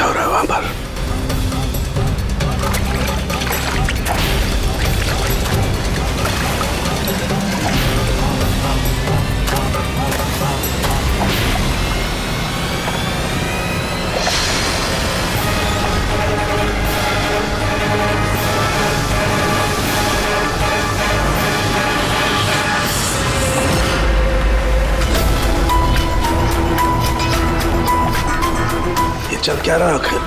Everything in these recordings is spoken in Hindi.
हो रहा है वहां पर? ये चल क्या रहा आखिर?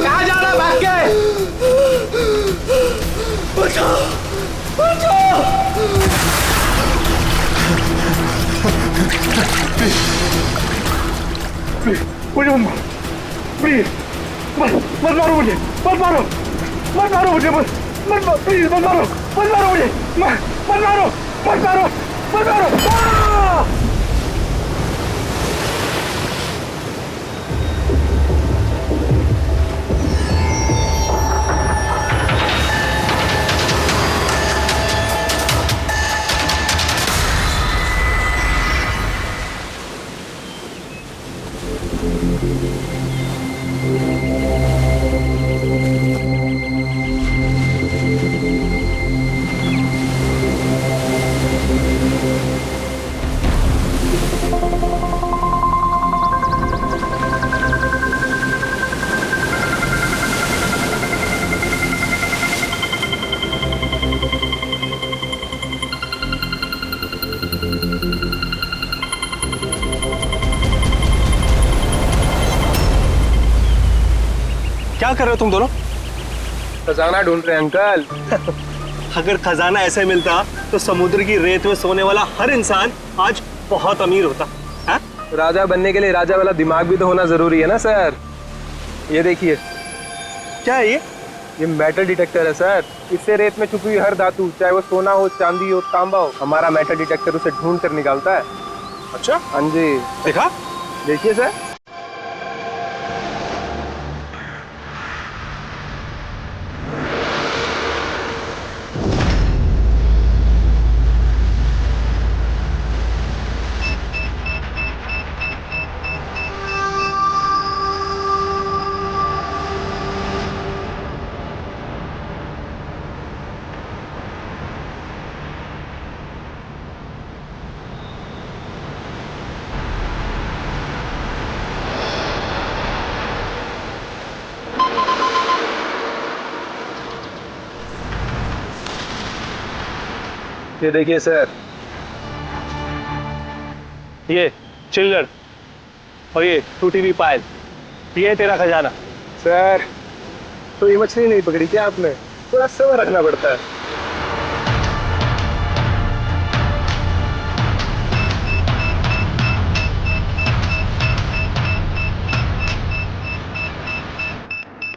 कहाँ जा रहा भाग के? बचाओ! बचाओ! मुझे मत मारो, प्लीज मत मारो मुझे, मत मारो मुझे, मत मारो, प्लीज मत मारो मुझे, मत मारो। क्या कर रहे हो तुम दोनों? खजाना ढूंढ रहे हैं अंकल। अगर खजाना ऐसे मिलता तो समुद्र की रेत में सोने वाला हर इंसान आज बहुत अमीर होता है? राजा बनने के लिए राजा वाला दिमाग भी तो होना जरूरी है ना सर। ये देखिए, क्या है ये मेटल डिटेक्टर है सर। इससे रेत में छुपी हुई हर धातु, चाहे वो सोना हो, चांदी हो, तांबा हो, हमारा मेटल डिटेक्टर उसे ढूंढ कर निकालता है। अच्छा, हाँ जी, देखा? देखिए सर। ये देखिए सर, ये चिल्लर और ये टूटी हुई पायल, ये है तेरा खजाना। सर तो ये मछली नहीं पकड़ी क्या आपने? थोड़ा सब्र रखना पड़ता है।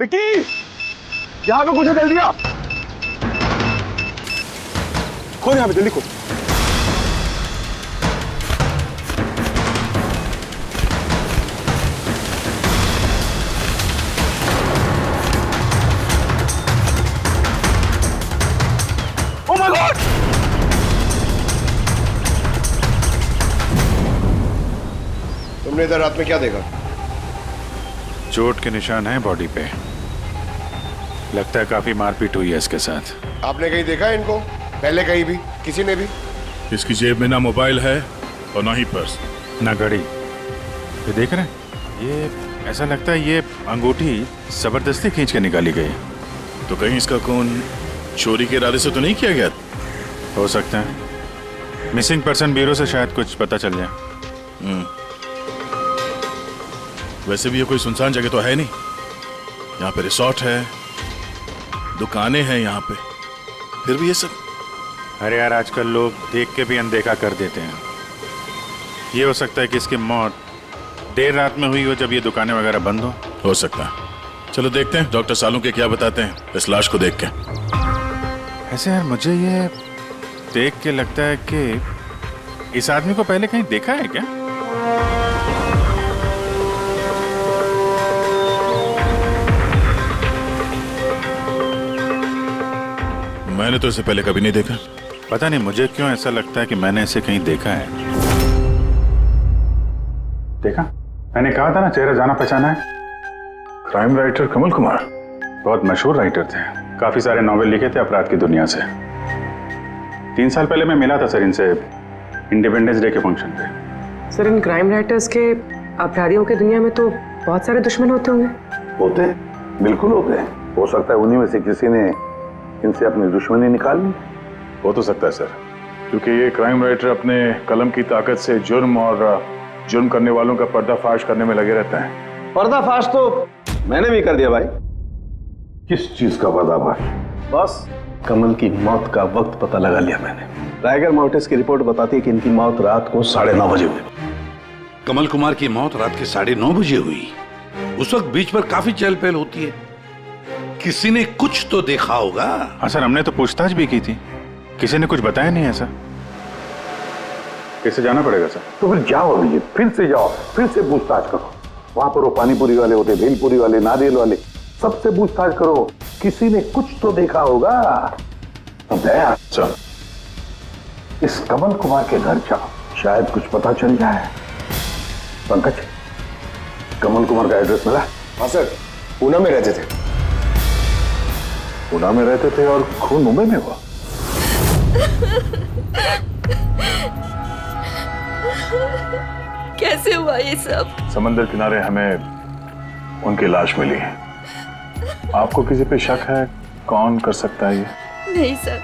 विक्की, यहाँ पे कुछ जल दिया। खोल यहाँ पे, जल्दी खोल। Oh my God! तुमने इधर रात में क्या देखा? चोट के निशान हैं बॉडी पे। लगता है काफी मारपीट हुई है इसके साथ। आपने कहीं देखा है इनको पहले? कहीं भी किसी ने भी? इसकी जेब में ना मोबाइल है और ना ही पर्स, ना घड़ी। ये देख रहे हैं, ये ऐसा लगता है ये अंगूठी जबरदस्ती खींच के निकाली गई। तो कहीं इसका खून चोरी के इरादे से तो नहीं किया गया? हो सकता है। मिसिंग पर्सन ब्यूरो से शायद कुछ पता चल जाए। वैसे भी ये कोई सुनसान जगह तो है नहीं। यहाँ पे रिसोर्ट है, दुकानें हैं यहाँ पे, फिर भी ये सब। अरे यार, आजकल लोग देख के भी अनदेखा कर देते हैं। ये हो सकता है कि इसकी मौत देर रात में हुई हो, जब ये दुकानें वगैरह बंद हो सकता है। चलो देखते हैं डॉक्टर सालुंके क्या बताते हैं इस लाश को देख के। ऐसे यार मुझे ये देख के लगता है कि इस आदमी को पहले कहीं देखा है क्या? मैंने तो इसे पहले कभी नहीं देखा। पता नहीं मुझे क्यों ऐसा लगता है कि मैंने इसे कहीं देखा है। देखा, मैंने कहा था ना चेहरा जाना पहचाना है। क्राइम राइटर कमल कुमार बहुत मशहूर राइटर थे, काफी सारे नॉवेल लिखे थे अपराध की दुनिया से। 3 साल पहले मैं मिला था सर इनसे इंडिपेंडेंस डे के फंक्शन पे। सर इन क्राइम राइटर्स के अपराधियों की दुनिया में तो बहुत सारे दुश्मन होते होंगे। होते हैं, बिल्कुल होते हैं। हो सकता है उन्हीं में से किसी ने इनसे अपनी दुश्मनी निकाल ली। हो तो सकता है सर, क्योंकि ये क्राइम राइटर अपने कलम की ताकत से जुर्म और जुर्म करने वालों का पर्दाफाश करने में लगे रहते हैं। पर्दाफाश तो मैंने भी कर दिया भाई। किस चीज का पर्दाफाश? बस कमल की मौत का वक्त पता लगा लिया मैंने। टाइगर मोर्टिस की रिपोर्ट बताती है कि इनकी मौत रात को 9:30 बजे हुई। कमल कुमार की मौत रात के 9:30 बजे हुई। उस वक्त बीच पर काफी चहल पहल होती है। किसी ने कुछ तो देखा होगा। हाँ सर, हमने तो पूछताछ भी की थी, किसी ने कुछ बताया नहीं ऐसा। कैसे जाना पड़ेगा सर? तो फिर जाओ अभी, फिर से जाओ, फिर से पूछताछ करो। वहां पर वो पानीपुरी वाले होते, भेलपुरी वाले, नारियल वाले, सबसे पूछताछ करो। किसी ने कुछ तो देखा होगा। अब दया सर, इस कमल कुमार के घर जाओ, शायद कुछ पता चल जाए। पंकज, कमल कुमार का एड्रेस मिला? हाँ सर, पूना में रहते थे। पुणे में रहते थे और खून मुंबई में हुआ। कैसे हुआ ये सब? समंदर किनारे हमें उनकी लाश मिली है। आपको किसी पे शक है? कौन कर सकता है ये? नहीं सर,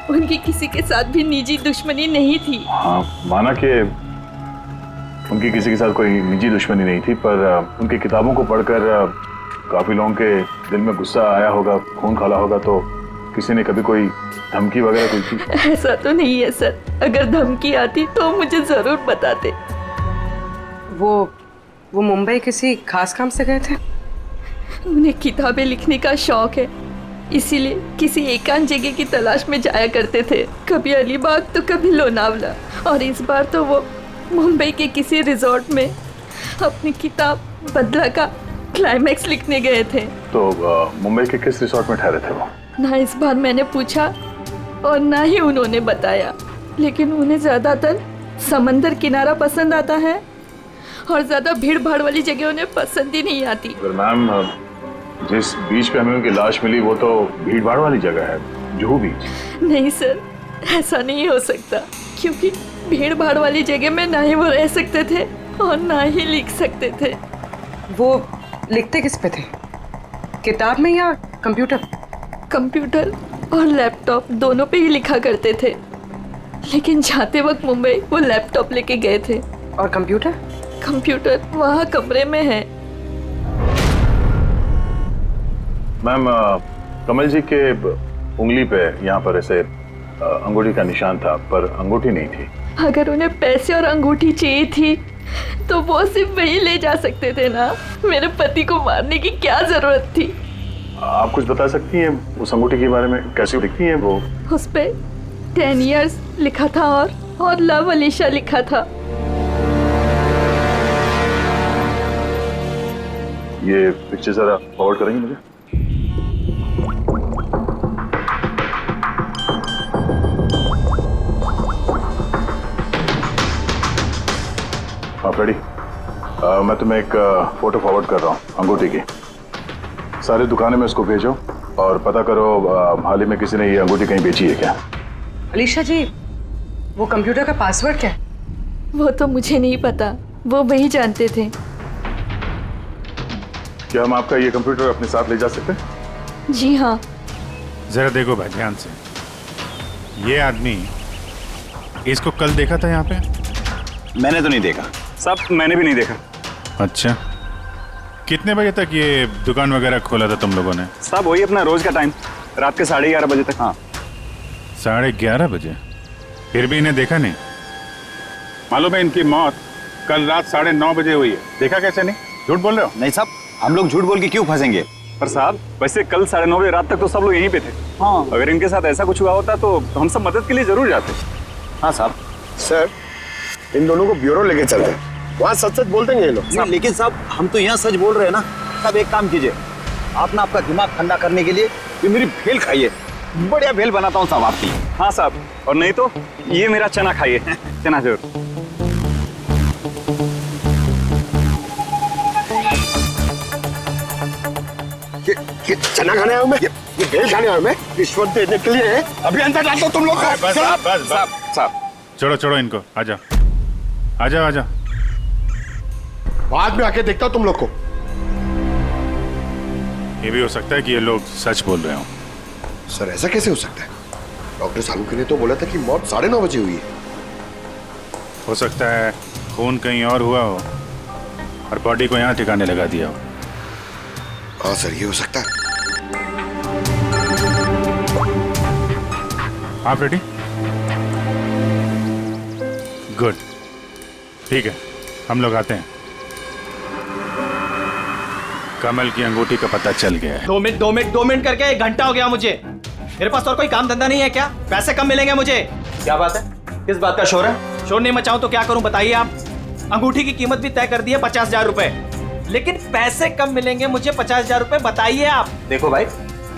उनकी किसी के साथ भी निजी दुश्मनी नहीं थी। हाँ, माना कि उनकी किसी के साथ कोई निजी दुश्मनी नहीं थी, पर उनकी किताबों को पढ़कर काफी लोगों के दिल में गुस्सा आया होगा, खून खौला होगा, तो किसी ने कभी कोई धमकी वगैरह कोई की? ऐसा तो नहीं है सर, अगर धमकी आती तो मुझे जरूर बताते। वो मुंबई किसी खास काम से गए थे? उन्हें किताबें लिखने का शौक है, इसीलिए किसी एकांत जगह की तलाश में जाया करते थे। कभी अलीबाग तो कभी लोनावला, और इस बार तो वो मुंबई के किसी रिजॉर्ट में अपनी किताब बदला का क्लाइमैक्स लिखने गए थे। तो मुंबई के किस रिसोर्ट में ठहरे थे वो? ना इस बार मैंने पूछा और ना ही उन्होंने बताया, लेकिन उन्हें ज्यादातर समंदर किनारा पसंद आता है और ज्यादा भीड़ भाड़ वाली जगह उन्हें पसंद ही नहीं आती। मैम, जिस बीच पे हमें उनकी लाश मिली वो तो भीड़ भाड़ वाली जगह है, जुहू बीच। नहीं सर, ऐसा नहीं हो सकता, क्योंकि भीड़ भाड़ वाली जगह में ना ही वो रह सकते थे और ना ही लिख सकते थे। वो लिखते किस पे थे? किताब में या कंप्यूटर? कंप्यूटर और लैपटॉप दोनों पे ही लिखा करते थे, लेकिन जाते वक्त मुंबई वो लैपटॉप लेके गए थे। और कंप्यूटर? कंप्यूटर वहाँ कमरे में है। मैम, कमल जी के उंगली पे यहाँ पर ऐसे अंगूठी का निशान था, पर अंगूठी नहीं थी। अगर उन्हें पैसे और अंगूठी चाहिए थी तो वो सिर्फ वही ले जा सकते थे ना। मेरे पति को मारने की क्या जरूरत थी? आप कुछ बता सकती हैं उस अंगूठी के बारे में? कैसी दिखती है वो? उस पे 10 years लिखा था और लव अलीशा लिखा था। ये पिक्चर जरा फॉरवर्ड करेंगे मुझे? आप रेडी? मैं तुम्हें एक फोटो फॉरवर्ड कर रहा हूँ अंगूठी की। सारी दुकानें में इसको भेजो और पता करो हाल ही में किसी ने ये अंगूठी कहीं बेची है क्या। अलीशा जी, वो कंप्यूटर का पासवर्ड क्या है? वो तो मुझे नहीं पता, वो वही जानते थे। क्या हम आपका ये कंप्यूटर अपने साथ ले जा सकते हैं? जी हाँ। जरा देखो भाई ध्यान से, ये आदमी, इसको कल देखा था यहाँ पे? मैंने तो नहीं देखा साहब, मैंने भी नहीं देखा। अच्छा, कितने बजे तक ये दुकान वगैरह खोला था तुम लोगों ने? साहब वही अपना रोज का टाइम, रात के 11:30 बजे तक। हाँ 11:30 बजे? फिर भी इन्हें देखा नहीं? मालूम है इनकी मौत कल रात 9:30 बजे हुई है, देखा कैसे नहीं? झूठ बोल रहे हो? नहीं साहब, हम लोग झूठ बोल के क्यों फंसेंगे? पर साहब वैसे कल 9:30 बजे रात तक तो सब लोग यहीं पे थे। हाँ, अगर इनके साथ ऐसा कुछ हुआ होता तो हम सब मदद के लिए जरूर जाते। हाँ साहब। सर, इन दोनों को ब्यूरो लेके चलते हैं, वहाँ सच सच बोल देंगे ये लोग। नहीं, लेकिन साहब हम तो यहाँ सच बोल रहे हैं ना। साहब एक काम कीजिए, आप ना आपका दिमाग ठंडा करने के लिए ये मेरी भेल खाइए, बढ़िया भेल बनाता हूँ साहब आपकी। हाँ साहब, और नहीं तो ये मेरा चना खाइए, चना जरूर। ये चना खाने आया हूँ मैं, ये भेल खाने आया हूँ मैं, रिश्वत देने के लिए। अभी अंदर डाल दो तुम लोग को। बस बस साहब छोड़ो छोड़ो इनको, आ जाओ आ जाओ आ जाओ। बाद में आके देखता हूँ तुम लोग को। ये भी हो सकता है कि ये लोग सच बोल रहे हो। सर ऐसा कैसे हो सकता है? डॉक्टर सालुंके ने तो बोला था कि मौत 9:30 बजे हुई है। हो सकता है खून कहीं और हुआ हो और बॉडी को यहाँ ठिकाने लगा दिया हो। हाँ सर, ये हो सकता है। आप रेडी? गुड, ठीक है, हम लोग आते हैं। कमल की अंगूठी का पता चल गया है। 2 मिनट करके 1 घंटा हो गया मुझे। मेरे पास और कोई काम धंधा नहीं है क्या? पैसे कम मिलेंगे मुझे। क्या बात है? किस बात का शोर है? शोर नहीं मचाऊं तो क्या करूं बताइए आप? अंगूठी की कीमत भी तय कर दी है 50,000 रुपए, लेकिन पैसे कम मिलेंगे मुझे 50,000 रुपए, बताइए आप। देखो भाई,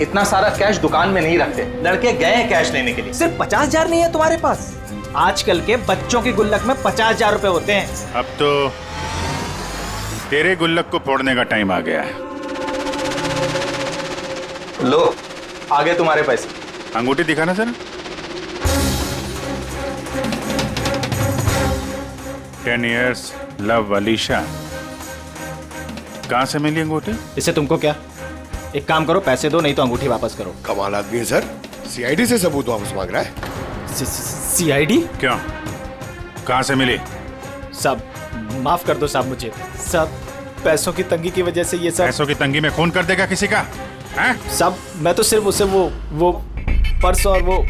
इतना सारा कैश दुकान में नहीं रखते, लड़के गए हैं कैश लेने के लिए। सिर्फ 50,000 नहीं है तुम्हारे पास? आजकल के बच्चों की गुल्लक में 50,000 रुपए होते हैं। अब तो तेरे गुल्लक को फोड़ने का टाइम आ गया है। लो, आगे तुम्हारे पैसे। अंगूठी दिखाना सर। 10 years love Alisha. कहां से मिली अंगूठी? इससे तुमको क्या? एक काम करो, पैसे दो, नहीं तो अंगूठी वापस करो। कमाल आदमी है सर, सीआईडी से सबूत वापस मांग रहा है। सीआईडी? क्यों, कहां से मिली? साहब माफ कर दो साहब मुझे। साहब पैसों की तंगी की वजह से ये सब। पैसों की तंगी में खून कर देगा किसी का? साहब मैं तो सिर्फ उसे वो पर्स और वो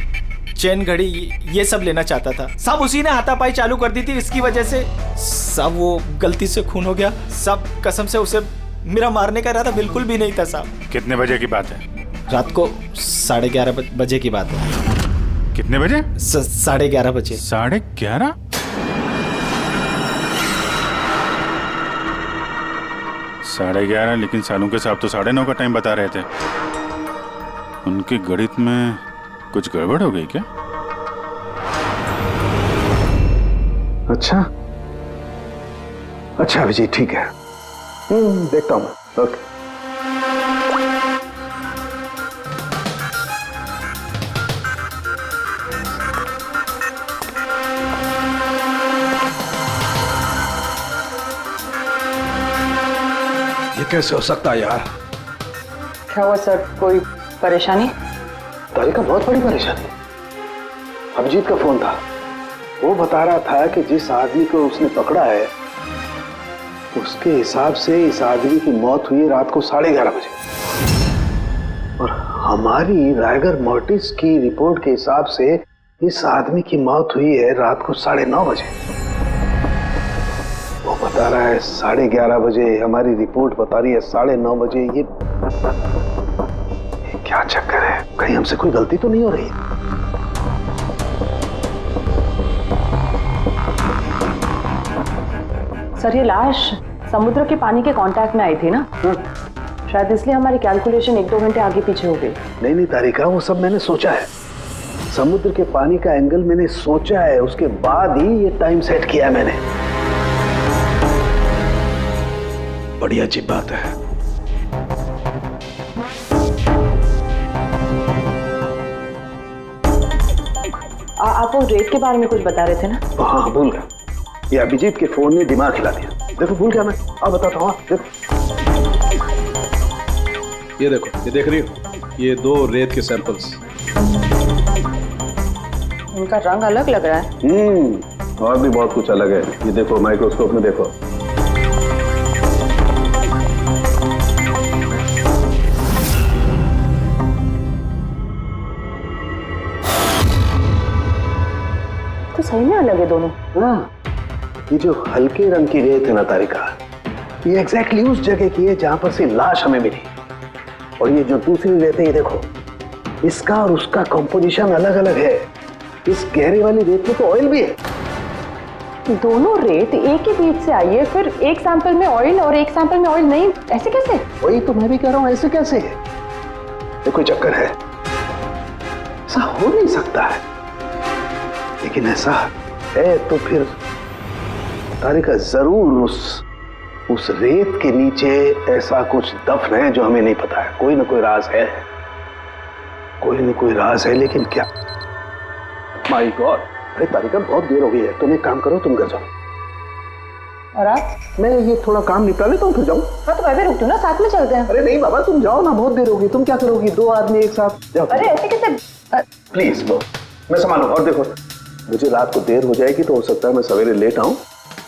चेन घड़ी ये सब लेना चाहता था साहब। उसी ने हाथापाई चालू कर दी थी, इसकी वजह से साहब वो गलती से खून हो गया साहब। कसम से उसे मेरा मारने का इरादा बिल्कुल भी नहीं था साहब। कितने बजे की बात है? रात को 11:30 बजे की बात है। कितने बजे? 11:30 बजे। 11:30? साढ़े 11, लेकिन सालुंके साहब तो 9:30 का टाइम बता रहे थे। उनके गणित में कुछ गड़बड़ हो गई क्या? अच्छा अच्छा अभिजीत, ठीक है, देखता हूं मैं। ओके। ये कैसे हो सकता है यार? क्या हुआ सर, कोई परेशानी? तारिका, बहुत बड़ी परेशानी। अभिजीत का फोन था, वो बता रहा था कि जिस आदमी को उसने पकड़ा है उसके हिसाब से इस आदमी की मौत हुई रात को 11:30 बजे, और हमारी रायगर मोर्टिस की रिपोर्ट के हिसाब से इस आदमी की मौत हुई है रात को 9:30 बजे। वो बता रहा है 11:30 बजे, हमारी रिपोर्ट बता रही है 9:30 बजे। ये क्या चक्कर है? कहीं हमसे कोई गलती तो नहीं हो रही? सर ये लाश समुद्र के पानी के कांटेक्ट में आई थी ना? शायद इसलिए हमारी कैलकुलेशन 1-2 घंटे आगे पीछे हो गई। नहीं तारिका, वो सब मैंने सोचा है। समुद्र के पानी का एंगल मैंने सोचा है, उसके बाद ही ये टाइम सेट किया है मैंने। बड़ी अजीब बात है। आप वो रेट के बारे में कुछ बता रहे थे ना? हाँ, भूल गया। ये अभिजीत के फोन ने दिमाग हिला दिया। देखो, भूल गया मैं। अब बताता हूँ। देखो, ये देखो, ये देख रही हो, ये 2 रेत के सैंपल्स। उनका रंग अलग लग रहा है। और भी बहुत कुछ अलग है। ये देखो, माइक्रोस्कोप में देखो। तो सही में अलग है दोनों। हाँ, ये जो हल्के रंग की रेत है ना तारिका, ये एग्जैक्टली उस जगह की है जहां पर से लाश हमें मिली। और ये जो दूसरी रेत है, ये देखो, इसका और उसका कंपोजिशन अलग अलग है। इस गहरे वाली रेत में तो ऑयल भी है। दोनों रेत एक ही बीज से आई है, फिर एक सैंपल में ऑयल और एक सैंपल में ऑयल नहीं, ऐसे कैसे? वही तो मैं भी कह रहा हूं, ऐसे कैसे? ये कोई चक्कर है? ऐसा हो नहीं सकता है। लेकिन ऐसा है तो फिर तारिका जरूर उस रेत के नीचे ऐसा कुछ दफन है जो हमें नहीं पता है। कोई ना कोई राज है, कोई ना कोई राज है, लेकिन क्या? माय गॉड, अरे तारिका बहुत देर हो गई है, तुम एक काम करो, तुम घर जाओ। और आप? मैं ये थोड़ा काम निपटा लेता हूँ, फिर जाऊँ। हाँ तो मैं भी रुक दूँ ना, साथ में चलते हैं। अरे नहीं बाबा, तुम जाओ ना, बहुत देर होगी। तुम क्या करोगी, दो आदमी एक साथ? जाओ। अरे ऐसे कैसे? प्लीज लो, मैं संभालूंगा। और देखो, मुझे रात को देर हो जाएगी तो हो सकता है मैं सवेरे लेट आऊं।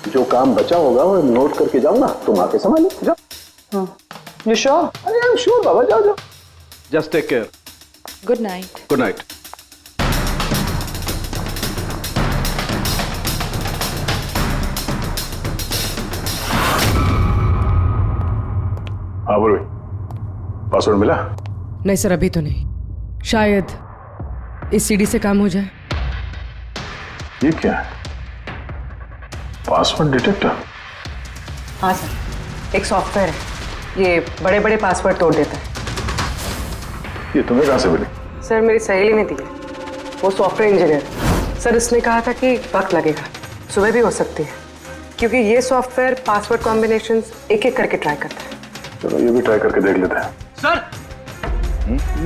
जो काम बचा होगा वो नोट करके जाऊंगा, तुम आके संभालो। जाओ। You sure? अरे आई एम श्योर बाबा, जाओ जाओ। Just take care. Good night. Good night. हाँ बोलो, पासवर्ड मिला? नहीं सर, अभी तो नहीं। शायद इस सीडी से काम हो जाए। ये क्या है? Password detector? हाँ सर, एक सॉफ्टवेयर है, ये बड़े बड़े पासवर्ड तोड़ देता है। ये तुम्हें कहाँ से मिली? सर मेरी सहेली ने दी है, वो सॉफ्टवेयर इंजीनियर। सर इसने कहा था कि वक्त लगेगा, सुबह भी हो सकती है, क्योंकि ये सॉफ्टवेयर पासवर्ड कॉम्बिनेशंस एक एक करके ट्राई करता है। चलो ये भी ट्राई करके देख लेते हैं। सर,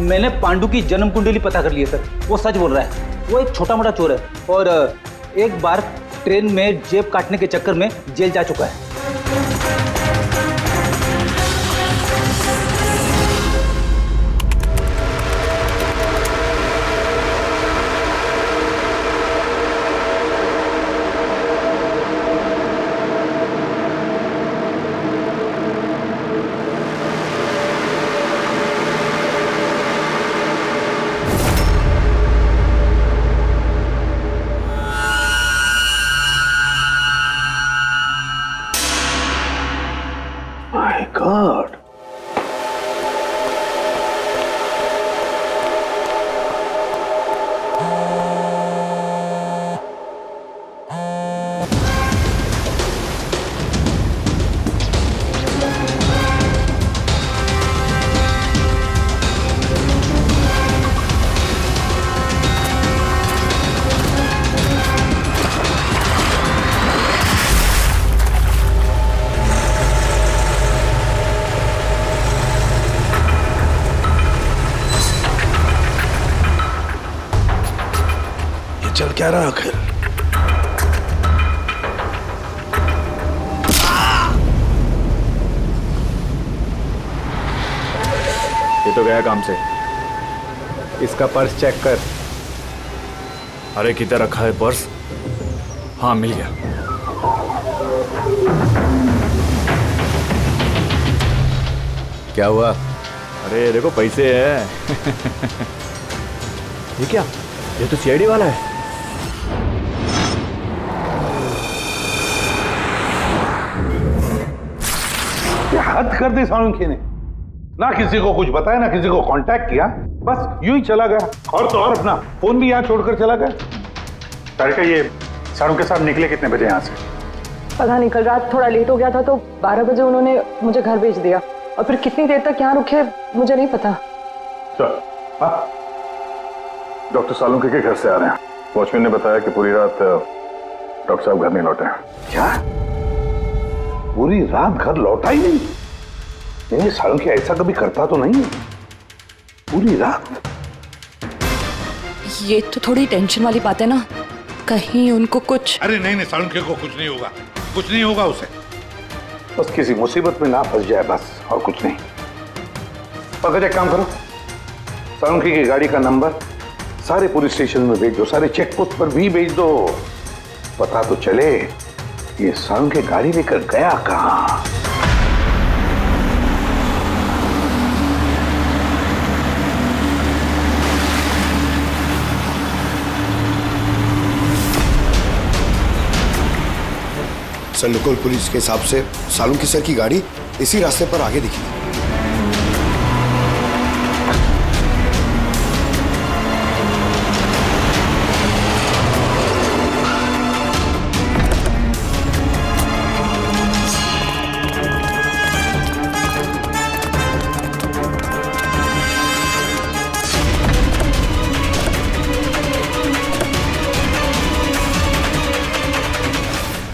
मैंने पांडु की जन्म कुंडली पता कर ली है सर। वो सच बोल रहा है, वो एक छोटा मोटा चोर है और एक बार ट्रेन में जेब काटने के चक्कर में जेल जा चुका है। माय गॉड, चल क्या रहा आखिर? ये तो गया काम से। इसका पर्स चेक कर। अरे किधर रखा है पर्स? हाँ मिल गया। क्या हुआ? अरे देखो पैसे है। ये क्या? ये तो सीआईडी वाला है। हद कर दी सालुंखे ने, ना किसी को कुछ बताया, ना किसी को कांटेक्ट किया, बस यूं ही चला गया। और तो और अपना फोन भी यहाँ छोड़कर चला गया। तारिका, ये सारू के साथ निकले कितने बजे यहाँ से? पता नहीं, कल रात थोड़ा लेट हो गया था तो 12 बजे उन्होंने मुझे घर भेज दिया, और फिर कितनी देर तक यहाँ रुके मुझे नहीं पता। चल, डॉक्टर सालुंखे के घर से आ रहे हैं। वॉचमैन ने बताया कि पूरी रात डॉक्टर साहब घर नहीं लौटे हैं। क्या? पूरी रात घर लौटा ही नहीं? नहीं, सालुंखे ऐसा कभी करता तो नहीं है। पूरी रात? ये तो थोड़ी टेंशन वाली बात है ना, कहीं उनको कुछ। अरे नहीं नहीं, सालुंखे को कुछ नहीं होगा, कुछ नहीं होगा उसे। बस किसी मुसीबत में ना फंस जाए, बस, और कुछ नहीं। पकड़, एक काम करो, सालुंखे की गाड़ी का नंबर सारे पुलिस स्टेशन में भेज दो, सारे चेक पोस्ट पर भी भेज दो। पता तो चले ये सालुंखे गाड़ी लेकर गया कहां। सर, लोकल पुलिस के हिसाब से सालुंखे सर की गाड़ी इसी रास्ते पर आगे दिखी।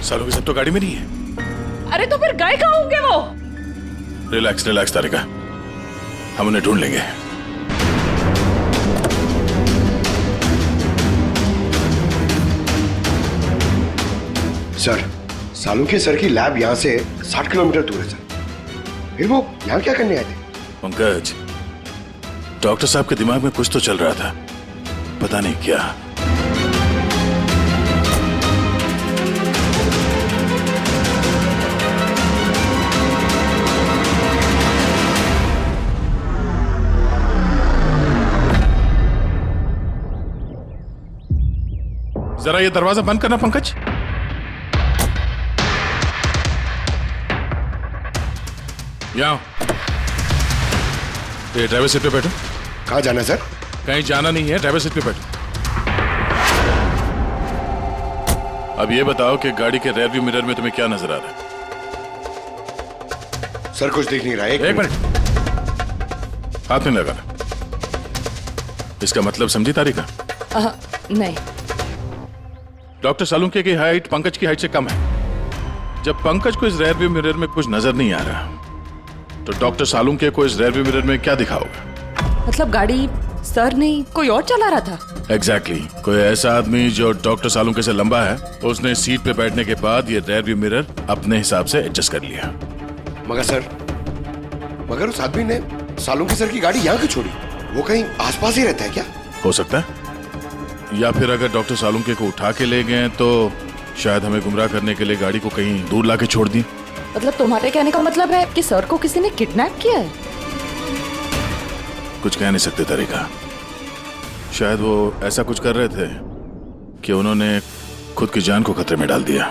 सालों के सब तो गाड़ी में नहीं है। अरे तो फिर गए कहाँ होंगे वो? रिलैक्स रिलैक्स तारिका, हम उन्हें ढूंढ लेंगे। सर, सालुंखे सर की लैब यहाँ से 60 किलोमीटर दूर है सर। फिर वो यहाँ क्या करने आए थे? पंकज, डॉक्टर साहब के दिमाग में कुछ तो चल रहा था, पता नहीं क्या। जरा ये दरवाजा बंद करना पंकज। यहाँ ये ड्राइवर सीट पे बैठो। कहाँ जाना है सर? कहीं जाना नहीं है, ड्राइवर सीट पे बैठो। अब ये बताओ कि गाड़ी के रेयर व्यू मिरर में तुम्हें क्या नजर आ रहा है? सर कुछ दिख नहीं रहा है। एक मिनट, हाथ में लगा। इसका मतलब समझी तारिका? नहीं। डॉक्टर सालुंखे की हाइट पंकज की हाइट से कम है। जब पंकज को इस रेयर व्यू मिरर में कुछ नजर नहीं आ रहा, तो डॉक्टर सालुंखे को इस रेयर व्यू मिरर में क्या दिखा होगा? मतलब गाड़ी सर नहीं कोई और चला रहा था? एग्जैक्टली कोई ऐसा आदमी जो डॉक्टर सालुंखे से लंबा है, उसने सीट पे बैठने के बाद ये रेयर व्यू मिरर अपने हिसाब से एडजस्ट कर लिया। मगर उस आदमी ने सालुंखे सर की गाड़ी यहाँ क्यों छोड़ी? वो कहीं आसपास ही रहता है क्या? हो सकता है, या फिर अगर डॉक्टर सालुंखे को उठा के ले गए तो शायद हमें गुमराह करने के लिए गाड़ी को कहीं दूर लाके छोड़ दी। मतलब तुम्हारे कहने का मतलब है कि सर को किसी ने किडनैप किया है? कुछ कह नहीं सकते तरीका। शायद वो ऐसा कुछ कर रहे थे कि उन्होंने खुद की जान को खतरे में डाल दिया।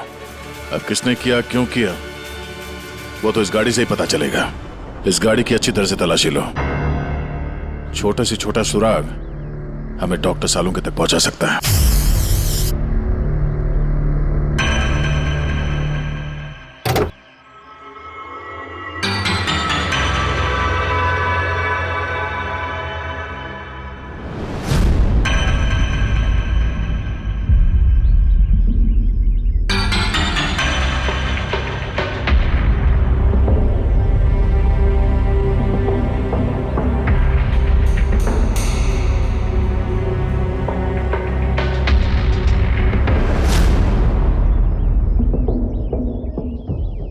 अब किसने किया, क्यों किया, वो तो इस गाड़ी से ही पता चलेगा। इस गाड़ी की अच्छी तरह से तलाशी लो। छोटा से छोटा सुराग हमें डॉक्टर सालुंखे तक पहुंचा सकता है।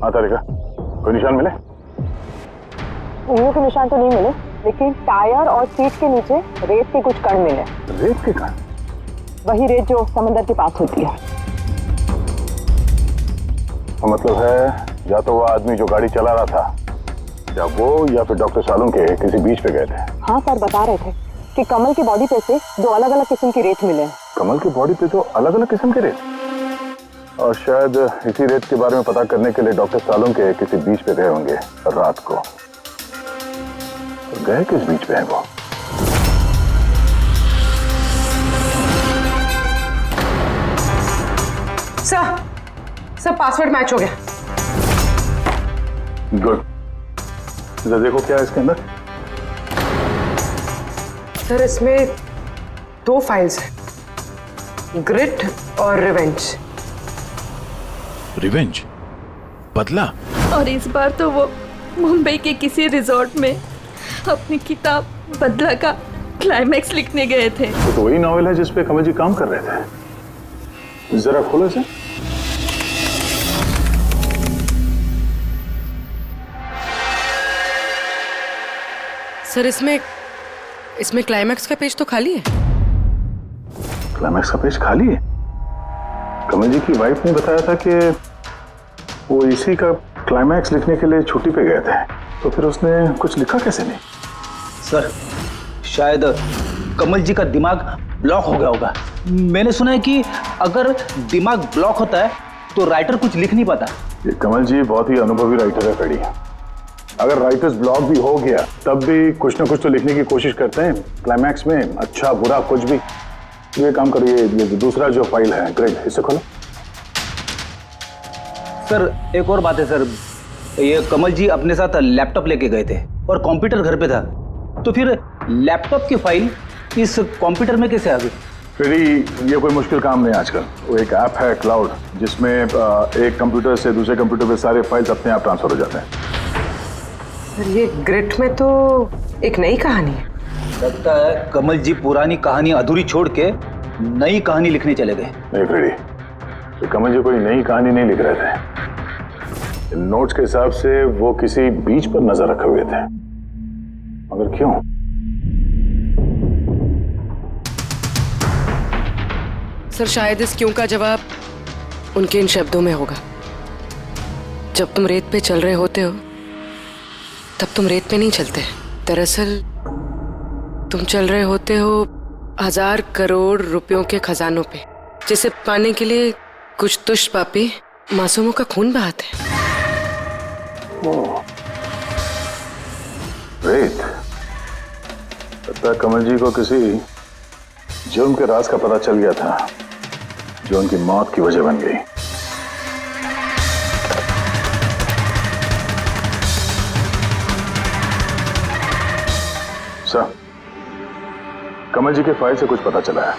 तारिका, कोई निशान मिले? उंगलियों के निशान तो नहीं मिले, लेकिन टायर और सीट के नीचे रेत के कुछ कण मिले। रेत के कण? वही रेत जो समंदर के पास होती है। तो मतलब है या तो वो आदमी जो गाड़ी चला रहा था, या वो या फिर डॉक्टर सालुंखे किसी बीच पे गए थे। हाँ सर, बता रहे थे कि कमल की बॉडी पे से दो अलग अलग किस्म की रेत मिले। कमल की बॉडी पे तो अलग अलग किस्म के रेत, और शायद इसी रेत के बारे में पता करने के लिए डॉक्टर सालुंखे किसी बीच पे गए होंगे रात को। गए किस बीच पे है वो? सर पासवर्ड मैच हो गया। गुड। जरा देखो क्या है इसके अंदर। सर इसमें दो फाइल्स हैं, ग्रिट और रिवेंज। रिवेंज? बदला? और इस बार तो वो मुंबई के किसी रिजॉर्ट में अपनी किताब बदला का क्लाइमैक्स लिखने गए थे। तो वही नॉवेल है जिसपे कमल जी काम कर रहे थे। जरा खोलो इसे। सर इसमें क्लाइमैक्स का पेज तो खाली है। क्लाइमैक्स का पेज खाली है? कमल जी की वाइफ ने बताया था कि वो इसी का क्लाइमैक्स लिखने के लिए छुट्टी पे गए थे, तो फिर उसने कुछ लिखा कैसे नहीं? सर शायद कमल जी का दिमाग ब्लॉक हो गया होगा। मैंने सुना है कि अगर दिमाग ब्लॉक होता है तो राइटर कुछ लिख नहीं पाता। ये कमल जी बहुत ही अनुभवी राइटर है कड़ी। अगर राइटर्स ब्लॉक भी हो गया तब भी कुछ ना कुछ तो लिखने की कोशिश करते हैं क्लाइमैक्स में, अच्छा बुरा कुछ भी। ये काम करिए, ये दूसरा जो फाइल है ग्रेट, इसे खोलो। सर एक और बात है सर, ये कमल जी अपने साथ लैपटॉप लेके गए थे और कंप्यूटर घर पे था, तो फिर लैपटॉप की फाइल इस कंप्यूटर में कैसे आ गई? फ्रेडी, ये कोई मुश्किल काम नहीं आजकल। वो एक ऐप है क्लाउड, जिसमें एक कंप्यूटर से दूसरे कंप्यूटर पे सारे फाइल्स अपने आप ट्रांसफर हो जाते हैं। सर ये ग्रिट में तो एक नई कहानी है। लगता है कमल जी पुरानी कहानी अधूरी छोड़ के नई कहानी लिखने चले गए। नहीं फ्रेडी, तो कमल जी कोई नई कहानी नहीं लिख रहे थे। नोट्स के हिसाब से वो किसी बीच पर नजर रखे हुए थे, मगर क्यों? सर शायद इस क्यों का जवाब उनके इन शब्दों में होगा। जब तुम रेत पे चल रहे होते हो तब तुम रेत पे नहीं चलते। दरअसल तुम चल रहे होते हो 1000 करोड़ रुपयों के खजानों पे, जिसे पाने के लिए कुछ दुष्ट पापी मासूमों का खून बहाते हैं। रेत? लगता है कमल जी को किसी जुर्म के राज का पता चल गया था, जो उनकी मौत की वजह बन गई। सर, कमल जी के फाइल से कुछ पता चला है।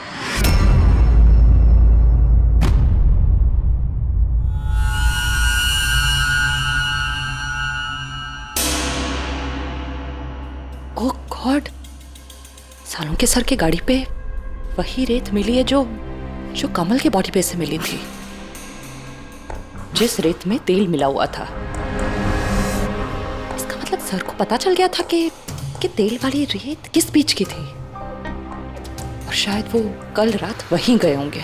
ओह गॉड, सालों के सर की गाड़ी पे वही रेत मिली है जो कमल के बॉडी पे से मिली थी, जिस रेत में तेल मिला हुआ था। इसका मतलब सर को पता चल गया था कि तेल वाली रेत किस बीच की थी, और शायद वो कल रात वहीं गए होंगे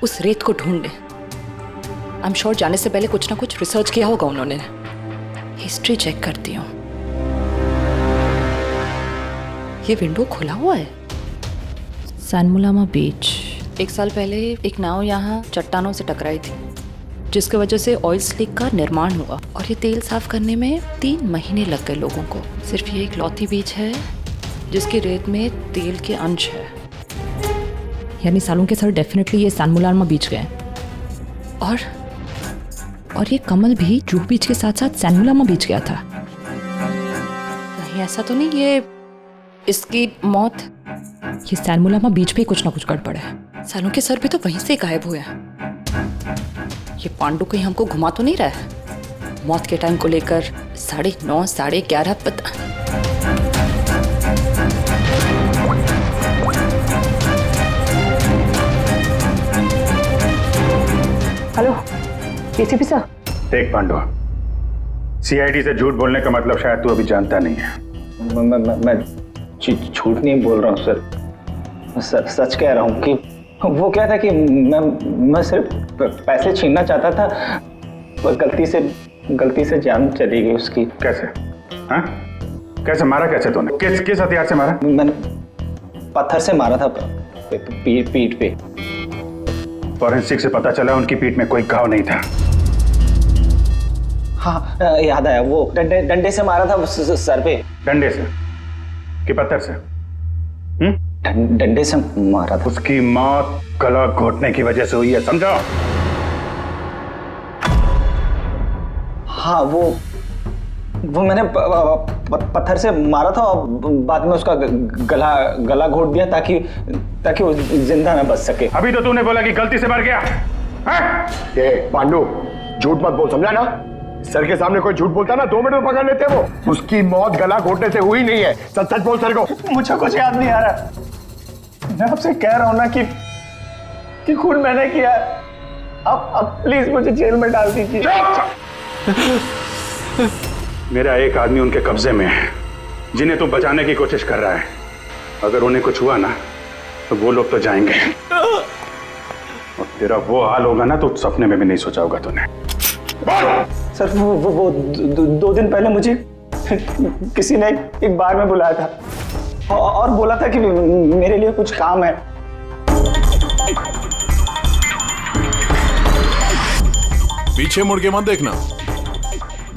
उस रेत को ढूंढने। आई एम श्योर जाने से पहले कुछ ना कुछ रिसर्च किया होगा उन्होंने। हिस्ट्री चेक करती हूँ। ये विंडो खुला हुआ है। सैनमुलामा बीच। 1 साल पहले एक नाव यहाँ चट्टानों से टकराई थी, जिसकी वजह से ऑयल स्लिक का निर्माण हुआ, और ये तेल साफ करने में 3 महीने लग गए लोगों को। सिर्फ ये इकलौती बीच है जिसकी रेत में तेल के अंश है। यानी सालों के सर डेफिनेटली ये सैनमुलामा बीच गए, और ये कमल भी जूहू बीच के साथ साथ सैनमुलामा बीच गया था। कहीं ऐसा तो नहीं ये इसकी मौत ये सैनमुलामा बीच पे कुछ ना कुछ गड़बड़ है। सालों के सर भी तो वहीं से गायब हुए हैं। ये पांडु कहीं हमको घुमा तो नहीं रहा है मौत के टाइम को लेकर? 9:30 11:30 पता। Hello ACP sir. देख पांडु, सीआईडी से झूठ बोलने का मतलब शायद तू अभी जानता नहीं है। मैं झूठ नहीं बोल रहा हूँ सर, सच कह रहा हूँ कि वो क्या था कि मैं सिर्फ पैसे छीनना चाहता था, पर गलती से जान चली गई उसकी। कैसे? हाँ? कैसे मारा? कैसे तूने? किस हथियार से मारा? मैंने पत्थर से मारा था, पीठ पे। फॉरेंसिक से पता चला उनकी पीठ में कोई घाव नहीं था। हाँ याद आया, वो डंडे से मारा था सर पे। डंडे से कि पत्थर से? डंडे से मारा था। उसकी मौत गला घोटने की वजह से हुई है, समझो? हाँ वो मैंने पत्थर से मारा था और बाद में उसका गला घोट दिया ताकि वो जिंदा ना बच सके। अभी तो तूने बोला कि गलती से मर गया। ये पांडु, झूठ मत बोल, समझा ना? सर के सामने कोई झूठ बोलता ना 2 मिनट में पकड़ लेते वो। उसकी मौत गला घोटने से हुई नहीं है। सच सच बोल सर को। मुझे कुछ याद नहीं आ रहा। मैं आपसे कह रहा हूं ना कि खून मैंने किया। अब प्लीज मुझे जेल में डाल दीजिए। मेरा एक आदमी उनके कब्जे में है, जिन्हें तू बचाने की कोशिश कर रहा है। अगर उन्हें कुछ हुआ ना तो वो लोग तो जाएंगे, और तेरा वो हाल होगा ना तो सपने में भी नहीं सोचा होगा तूने। सर वो 2 दिन पहले मुझे किसी ने एक बार में बुलाया था और बोला था कि मेरे लिए कुछ काम है। पीछे मुड़ के मत देखना,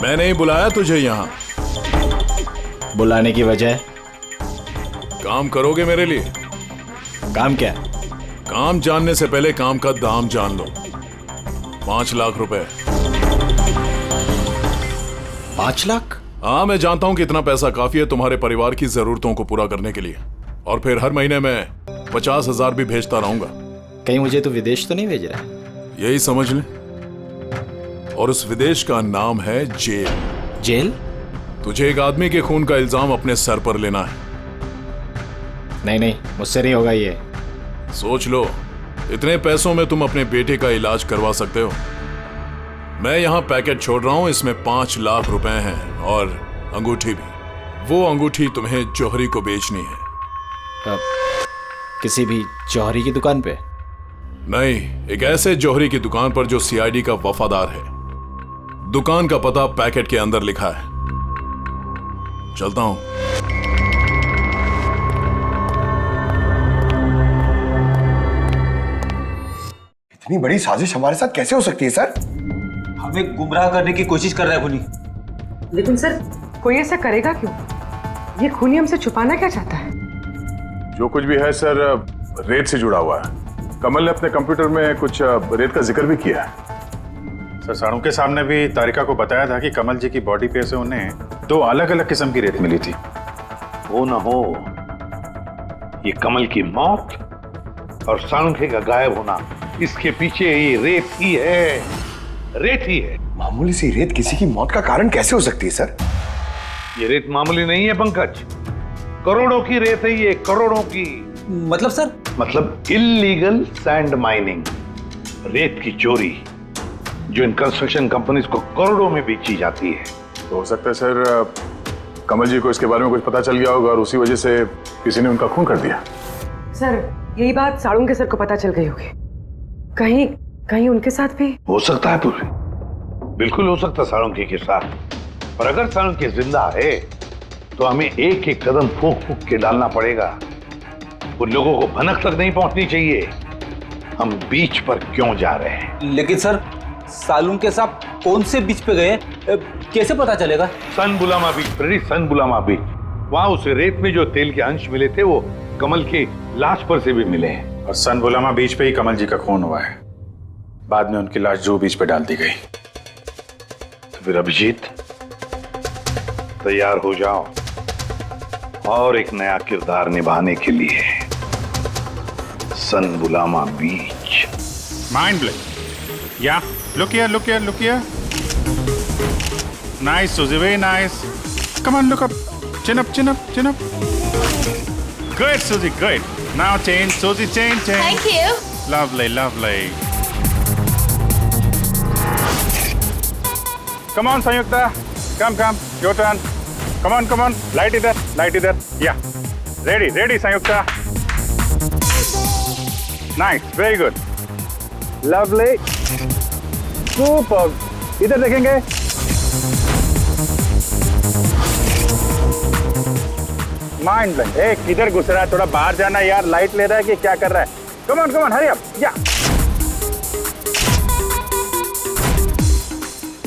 मैंने ही बुलाया तुझे यहाँ। बुलाने की वजह? काम करोगे मेरे लिए? काम क्या? काम जानने से पहले काम का दाम जान लो। 5 लाख रुपए। 5 लाख? हाँ, मैं जानता हूं कि इतना पैसा काफी है तुम्हारे परिवार की जरूरतों को पूरा करने के लिए, और फिर हर महीने में 50,000 भी भेजता रहूंगा। कहीं मुझे तो विदेश तो नहीं भेज रहा है? यही समझ ले। और उस विदेश का नाम है जेल। जेल? तुझे एक आदमी के खून का इल्जाम अपने सर पर लेना है। नहीं नहीं, मुझसे नहीं होगा ये। सोच लो, इतने पैसों में तुम अपने बेटे का इलाज करवा सकते हो। मैं यहाँ पैकेट छोड़ रहा हूँ, इसमें 5 लाख रुपए हैं और अंगूठी भी। वो अंगूठी तुम्हें जौहरी को बेचनी है। किसी भी जौहरी की दुकान पे? नहीं, एक ऐसे जौहरी की दुकान पर जो सीआईडी का वफादार है। दुकान का पता पैकेट के अंदर लिखा है। चलता हूं। इतनी बड़ी साजिश हमारे साथ कैसे हो सकती है सर? हमें गुमराह करने की कोशिश कर रहा है खूनी। लेकिन सर, कोई ऐसा करेगा क्यों? ये खूनी हमसे छुपाना क्या चाहता है? जो कुछ भी है सर, रेत से जुड़ा हुआ है। कमल ने अपने कंप्यूटर में कुछ रेत का जिक्र भी किया है। सर, साळुंखे साहब ने भी तारिका को बताया था कि कमल जी की बॉडी पे से उन्हें 2 अलग-अलग किस्म की रेत मिली थी। हो ना हो, ये कमल की मौत और साळुंखे का गायब होना, इसके पीछे ये रेत ही है। रेत ही है। मामूली सी रेत किसी की मौत का कारण कैसे हो सकती है सर? ये रेत मामूली नहीं है पंकज, करोड़ों की रेत है ये, करोड़ों की। मतलब सर? मतलब इल्लीगल सैंड माइनिंग, रेत की चोरी, जो इन कंस्ट्रक्शन कंपनीज को करोड़ों में बेची जाती है। तो हो सकता है सर, कमल जी को इसके बारे में कुछ पता चल गया होगा और उसी वजह से किसी ने उनका खून कर दिया। सर, यही बात साळुंखे सर को पता चल गई होगी। कहीं कहीं उनके साथ भी हो सकता है पूरी, बिल्कुल हो सकता है साळुंखे के साथ। पर अगर साळुंखे जिंदा है तो हमें एक एक कदम फूंक फूंक के डालना पड़ेगा। उन लोगों को भनक तक नहीं पहुंचनी चाहिए हम बीच पर क्यों जा रहे हैं। लेकिन सर, साळुंखे साहब कौन से बीच पे गए, कैसे पता चलेगा? सन बुलामा बीच, सन बुलामा बीच। वहां उस रेत में जो तेल के अंश मिले थे वो कमल के लाश पर से भी मिले हैं। और सन बुलामा बीच पे ही कमल जी का खून हुआ है। बाद में उनकी लाश जो बीच पे डाल दी गई। तो फिर अभिजीत, तैयार हो जाओ और एक नया किरदार निभाने के लिए सन बुलामा बीच। Mind blowing. Yeah look here, look here, look here. Nice, Suzy, very nice. Come on, look up. Chin up, chin up, chin up. Good, Suzy, good. Now change, Suzy, change, change. Thank you. Lovely, lovely. Come on, Sanyukta. Come, come. Your turn. Come on, come on. Light it there, light it there. Yeah. Ready, ready, Sanyukta. Nice, very good. Lovely. Super. इधर देखेंगे। Mind blank. किधर घुस रहा है? थोड़ा बाहर जाना यार। लाइट ले रहा है कि क्या कर रहा है? Come on hurry up. Yeah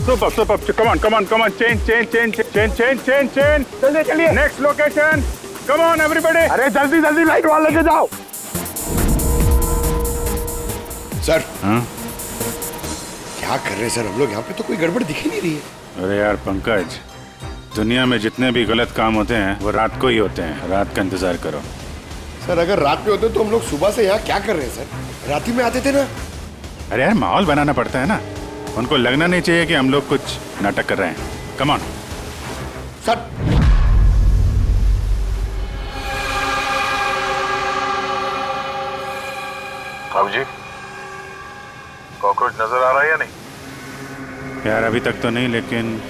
super super. Come on change चलिए next location. Come on everybody. अरे जल्दी जल्दी लाइट वाला लेके जाओ। सर, हाँ? क्या कर रहे हैं सर हम लोग यहाँ पे? तो कोई गड़बड़ दिख ही नहीं रही है। अरे यार पंकज, दुनिया में जितने भी गलत काम होते हैं वो रात को ही होते हैं। रात का इंतजार करो। सर, अगर रात में होते तो हम लोग सुबह से यहाँ क्या कर रहे हैं सर? रात ही में आते थे ना। अरे यार, माहौल बनाना पड़ता है ना। उनको लगना नहीं चाहिए कि हम लोग कुछ नाटक कर रहे हैं। Come on sir. बाबू जी, कॉकरोच नजर आ रहा है या नहीं? यार अभी तक तो नहीं, लेकिन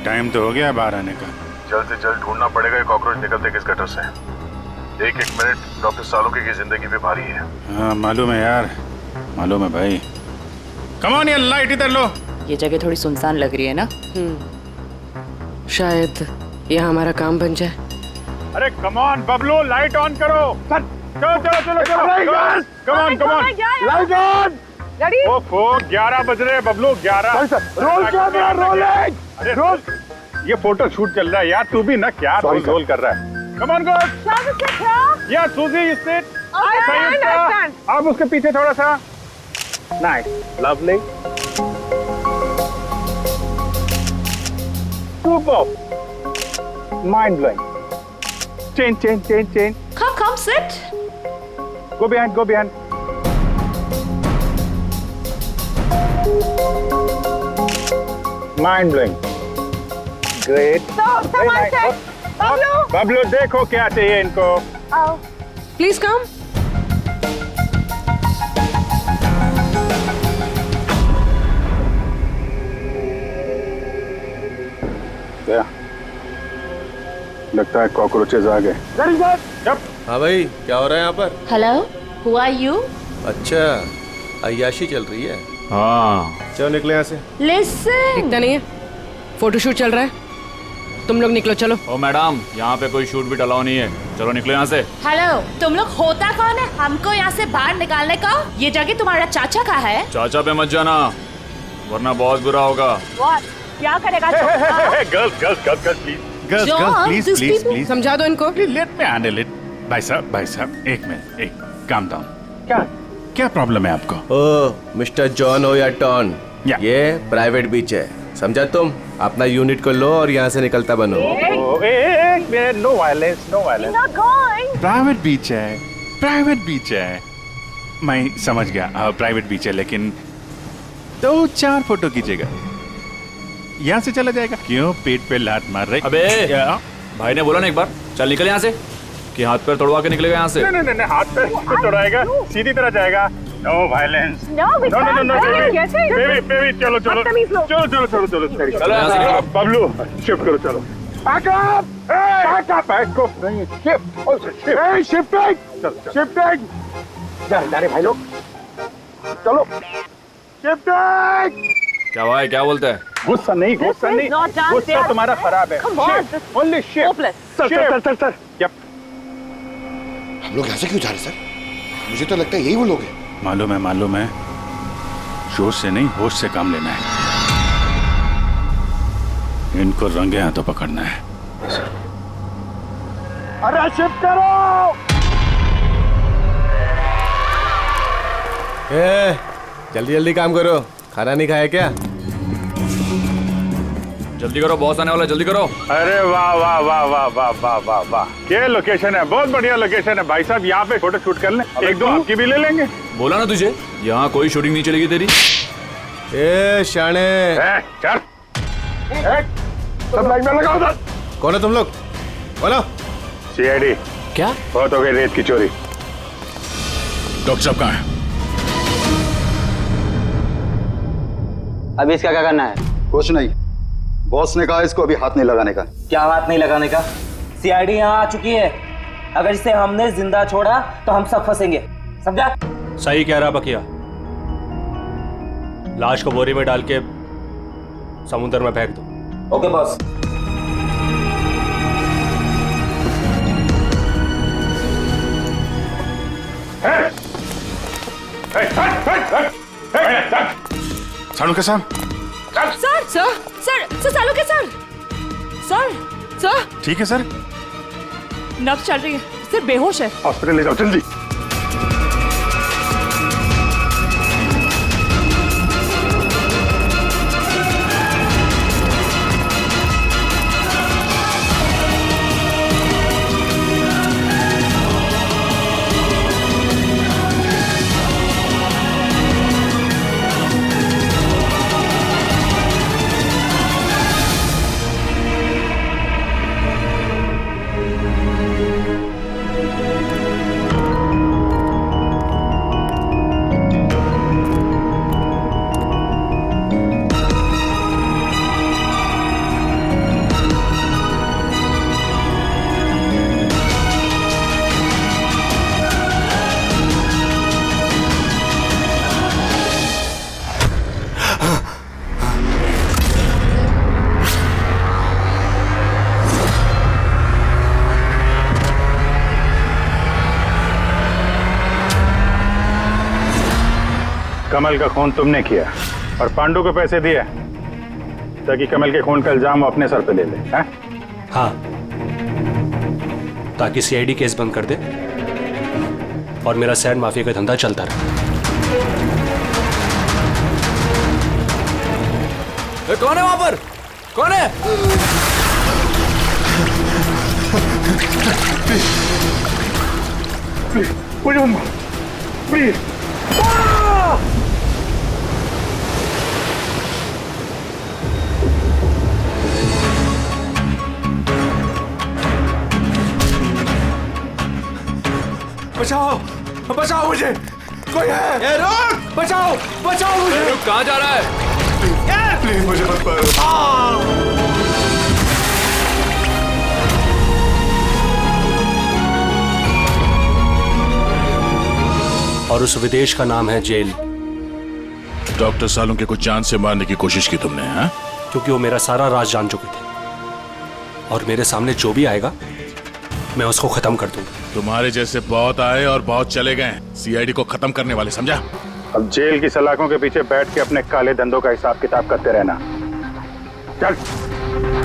टाइम तो हो गया बाहर आने का। जल्द से जल्द ढूंढना पड़ेगा ये कॉकरोच निकलते किस गटर से। एक मिनट डॉक्टर साळुंखे की जिंदगी पे भारी है। हाँ मालूम है यार, मालूम है भाई। कम ऑन यार, लाइट इधर लो। ये जगह थोड़ी सुनसान लग रही है ना? शायद यहाँ हमारा काम बन जाए। अरे come on Bablu, light on करो। चलो कम ऑन लाइट ऑन। ओफो, 11 बज रहे हैं बबलू, 11। Roll camera rolling. अरे रोल, ये फोटो शूट चल रहा है यार। तू भी ना क्या रोल कर रहा है। Come on good. या सूजी, यू सिट। अब उसके पीछे थोड़ा सा। Nice, lovely, super, mind blowing. Change. Come, sit. Go behind, go behind. Mind blowing. Great. Very nice. Bablu देखो क्या चाहिए इनको. Please come. लगता है कॉकरोचेज आ गए. हाँ भाई, क्या हो रहा है यहाँ पर? Hello, who are you? अच्छा, अय्याशी चल रही है. हाँ. चलो निकले यहाँ से. लिसन. दिखता नहीं है. फोटोशूट चल रहा है. तुम लोग निकलो चलो. ओ मैडम, यहाँ पे कोई शूट भी अलाउ नहीं है. चलो निकलो यहाँ से. हेलो, तुम लोग होता कौन है हमको यहाँ से बाहर निकालने का? ये जगह तुम्हारा चाचा का है. चाचा पे मत जाना, वरना बहुत बुरा होगा. क्या करेगा? Girls, please. समझा दो इनको. Let me handle it. भाई साहब, एक मिनट, एक calm down. क्या प्रॉब्लम है आपको? ओ, मिस्टर जॉन हो या टॉन, ये प्राइवेट बीच है, समझा तुम? अपना यूनिट को लो और यहाँ से निकलता बनो. No violence. प्राइवेट बीच है. मैं समझ गया, प्राइवेट बीच है, लेकिन 2-4 फोटो कीजिएगा. यहाँ से चला जाएगा. क्यों पेट पे लात मार रहे? अबे भाई ने बोला ना एक बार, चल निकल यहाँ से, कि हाथ पैर तोड़वा के निकलेगा यहाँ से. नहीं, हाथ पैर क्यों तोड़ाएगा? सीधी तरह जाएगा. No violence. नो, बेबी, चलो. चलो यहाँ से. बबलू, शिफ्ट करो, चलो. शिफ्टिंग. जाने भाई लोग, चलो. शिफ्टिंग. क्या भाई, क्या बोलते हैं? गुस्सा नहीं. गुस्सा तुम्हारा खराब है. Only shift. सर. हम लोग यहाँ से क्यों जा रहे सर? मुझे तो लगता है यही वो लोग हैं. मालूम है. जोश से नहीं, होश से काम लेना है. इनको रंगे हाथों पकड़ना है. अरे शिफ्ट करो. जल्दी काम करो. खाना नहीं खाया क्या? जल्दी करो, बॉस आने वाला, जल्दी करो. अरे वाह. क्या लोकेशन है, बहुत बढ़िया लोकेशन है भाई साहब. यहाँ पे फोटो शूट कर लें. एक दो आपकी भी ले लेंगे. बोला ना तुझे, यहाँ कोई शूटिंग नहीं चलेगी तेरी. ए शाने, चल. सब लाइन में लगाओ. उधर कौन है तुम लोग? बोलो. सीआईडी. क्या? बहुत हो गई रेत की चोरी. डॉक्टर साहब कहाँ है? अभी इसका क्या करना है? कुछ नहीं. बॉस ने कहा इसको अभी हाथ नहीं लगाने का. क्या हाथ नहीं लगाने का? सीआईडी यहाँ आ चुकी है. अगर इसे हमने जिंदा छोड़ा तो हम सब फंसेंगे, समझा? सही कह रहा बकिया. लाश को बोरी में डाल के समुद्र में फेंक दो. Okay boss. सालुंके साहब. Sir Salunke sir. ठीक है सर. नब्ज चल रही है, सिर्फ बेहोश है. हॉस्पिटल ले जाओ जल्दी. कमल का खून तुमने किया और पांडु को पैसे दिए ताकि कमल के खून का इल्जाम वो अपने सर पे ले ले. हाँ, ताकि सीआईडी केस बंद कर दे और मेरा सैंड माफिया का धंधा चलता रहे. कौन है वहां पर? कौन है? मुझे प्लीज बचाओ बचाओ मुझे, कोई है? रुक! बचाओ बचाओ मुझे। रुक, कहाँ जा रहा है? प्लीज मुझे मत मारो। और उस विदेश का नाम है जेल। डॉक्टर सालुंके को जान से मारने की कोशिश की तुमने, हाँ? क्योंकि वो मेरा सारा राज जान चुके थे और मेरे सामने जो भी आएगा मैं उसको खत्म कर दूंगा। तुम्हारे जैसे बहुत आए और बहुत चले गए, सीआईडी को खत्म करने वाले, समझा? अब जेल की सलाखों के पीछे बैठ के अपने काले धंधों का हिसाब किताब करते रहना। चल।